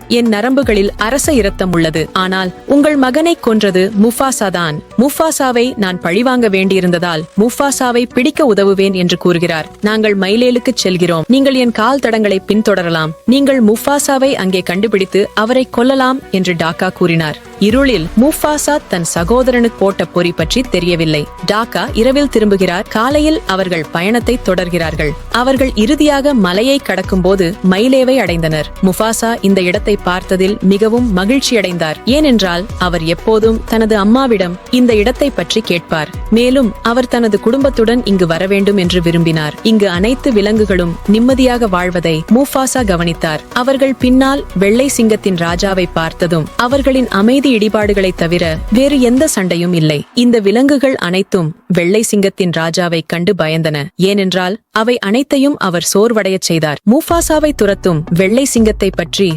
என் நரம்புகளில் அரச இரத்தம் உள்ளது. ஆனால் உங்கள் மகனை கொன்றது முஃபாசா தான். முஃபாசாவை நான் பழிவாங்க வேண்டியிருந்ததால் முஃபாசாவை பிடிக்க உதவுவேன் என்று கூறுகிறார். நாங்கள் மைலேலுக்கு செல்கிறோம். நீங்கள் என் கால் தடங்களை பின்தொடரலாம். நீங்கள் முஃபாசாவை அங்கே கண்டுபிடித்து அவரை கொல்லலாம் என்று டாக்கா கூறினார். இருளில் முஃபாசா தன் சகோதரனுக்கு போட்ட பொறி பற்றி தெரியவில்லை. டாக்கா இரவில் திரும்புகிறார். காலையில் அவர்கள் பயணத்தை தொடர்கிறார்கள். அவர்கள் இறுதியாக மலையை கடக்கும் போது மைலேவை அடைந்தனர். முஃபாசா இந்த இடத்தை பார்த்ததில் மிகவும் மகிழ்ச்சியடைந்தார். ஏனென்றால் அவர் எப்போதும் தனது அம்மாவிடம் இந்த இடத்தை பற்றி கேட்பார். மேலும் அவர் தனது குடும்பத்துடன் இங்கு வர வேண்டும் என்று விரும்பினார். இங்கு அனைத்து விலங்குகளும் நிம்மதியாக வாழ்வதை முஃபாசா கவனித்தார். அவர்கள் பின்னால் வெள்ளை சிங்கத்தின் ராஜாவை பார்த்ததும் அவர்களின் அமைதி இடிபாடுகளை தவிர வேறு எந்த சண்டையும் இல்லை. இந்த விலங்குகள் அனைத்தும் வெள்ளை சிங்கத்தின் ராஜாவை கண்டு பயந்தன. ஏனென்றால் அவை அனைத்தையும் அவர் சோர்வடையச் செய்தார். முஃபாசாவை துரத்தும் வெள்ளை சிங்கத்தை பற்றி